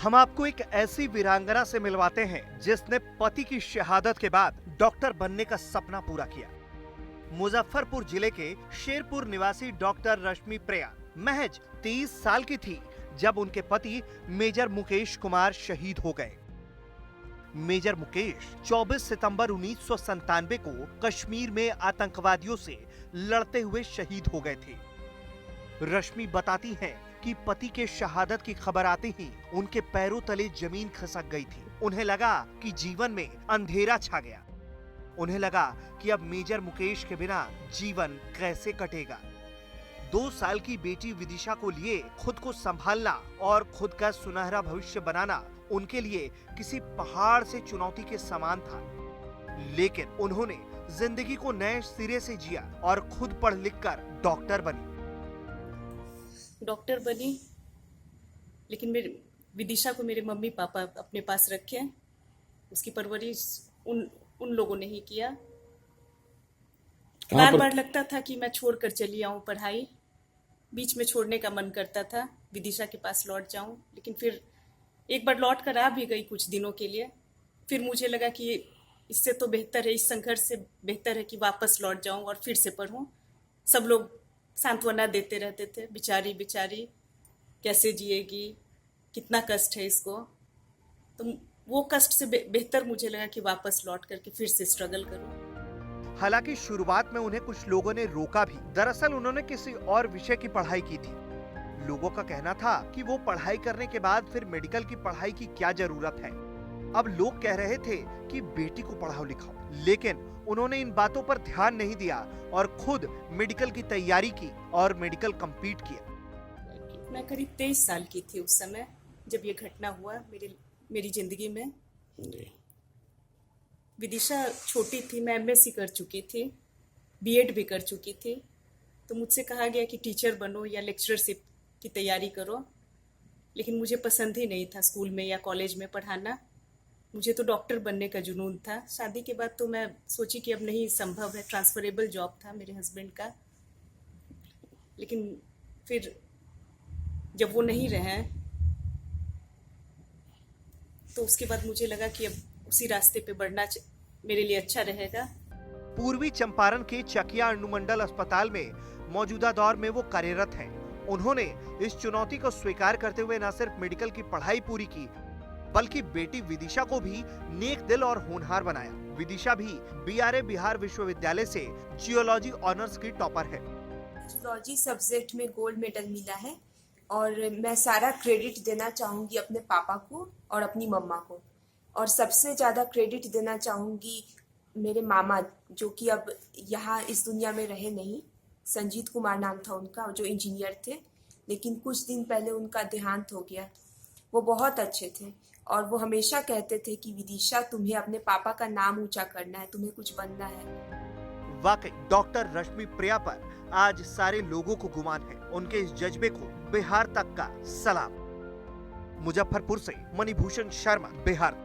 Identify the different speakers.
Speaker 1: हम आपको एक ऐसी वीरांगना से मिलवाते हैं जिसने पति की शहादत के बाद डॉक्टर बनने का सपना पूरा किया। मुजफ्फरपुर जिले के शेरपुर निवासी डॉक्टर रश्मि प्रिया महज 30 साल की थी जब उनके पति मेजर मुकेश कुमार शहीद हो गए। मेजर मुकेश 24 सितंबर 1997 को कश्मीर में आतंकवादियों से लड़ते हुए शहीद हो गए थे। रश्मि बताती हैं कि पति के शहादत की खबर आते ही उनके पैरों तले जमीन खिसक गई थी। उन्हें लगा कि जीवन में अंधेरा छा गया। उन्हें लगा कि अब मेजर मुकेश के बिना जीवन कैसे कटेगा। 2 साल की बेटी विदिशा को लिए खुद को संभालना और खुद का सुनहरा भविष्य बनाना उनके लिए किसी पहाड़ से चुनौती के समान था। लेकिन उन्होंने जिंदगी को नए सिरे से जिया और खुद पढ़ लिख कर डॉक्टर बनी।
Speaker 2: लेकिन मेरे विदिशा को मेरे मम्मी पापा अपने पास रखे। उसकी परवरिश उन लोगों ने ही किया। बार बार लगता था कि मैं छोड़कर चली आऊं पढ़ाई। बीच में छोड़ने का मन करता था, विदिशा के पास लौट जाऊं। लेकिन फिर एक बार लौट कर आ भी गई कुछ दिनों के लिए। फिर मुझे लगा कि इससे तो बेहतर है, इस संघर्ष से बेहतर है कि वापस लौट जाऊं और फिर से पढूं। सब लोग सांत्वना देते रहते थे, बेचारी कैसे जिएगी, कितना कष्ट है इसको। तो वो कष्ट से बेहतर मुझे लगा कि वापस लौट करके फिर से स्ट्रगल करूं।
Speaker 1: हालांकि शुरुआत में उन्हें कुछ लोगों ने रोका भी। दरअसल उन्होंने किसी और विषय की पढ़ाई की थी। लोगों का कहना था कि वो पढ़ाई करने के बाद फिर मेडिकल की पढ़ाई की क्या जरूरत है। अब लोग कह रहे थे कि बेटी को पढ़ाओ लिखाओ, लेकिन उन्होंने इन बातों पर ध्यान नहीं दिया और खुद मेडिकल की तैयारी की और मेडिकल कंप्लीट किया।
Speaker 2: मैं करीब 23 साल की थी उस समय जब ये घटना हुआ मेरी जिंदगी में। विदिशा छोटी थी, मैं एमएससी कर चुकी थी, बीएड भी कर चुकी थी। तो मुझसे कहा गया कि टीचर बनो या लेक्चरशिप की तैयारी करो। लेकिन मुझे पसंद ही नहीं था स्कूल में या कॉलेज में पढ़ाना। मुझे तो डॉक्टर बनने का जुनून था। शादी के बाद तो मैं सोची कि अब नहीं संभव है, ट्रांसफरेबल जॉब था मेरे हस्बैंड का। लेकिन फिर जब वो नहीं रहे तो उसके बाद मुझे लगा कि अब उसी रास्ते पे बढ़ना मेरे लिए अच्छा रहेगा।
Speaker 1: पूर्वी चंपारण के चकिया अनुमंडल अस्पताल में मौजूदा दौर में वो कार्यरत हैं। उन्होंने इस चुनौती को स्वीकार करते हुए न सिर्फ मेडिकल की पढ़ाई पूरी की, बल्कि बेटी विदिशा को भी नेक दिल और होनहार बनाया। विदिशा भी बीआरए बिहार विश्वविद्यालय से जियोलॉजी ऑनर्स की टॉपर है।
Speaker 3: जियोलॉजी सब्जेक्ट में गोल्ड मेडल मिला है और मैं सारा क्रेडिट देना चाहूँगी अपने पापा को और अपनी मम्मा को। और सबसे ज़्यादा क्रेडिट देना चाहूँगी मेरे मामा, जो कि अब यहाँ इस दुनिया में रहे नहीं। संजीत कुमार नाम था उनका, जो इंजीनियर थे, लेकिन कुछ दिन पहले उनका देहांत हो गया। वो बहुत अच्छे थे और वो हमेशा कहते थे कि विदिशा, तुम्हें अपने पापा का नाम ऊंचा करना है, तुम्हें कुछ बनना है।
Speaker 1: वाकई डॉक्टर रश्मि प्रिया पर आज सारे लोगों को गुमान है। उनके इस जज्बे को बिहार तक का सलाम। मुजफ्फरपुर से मणिभूषण शर्मा, बिहार।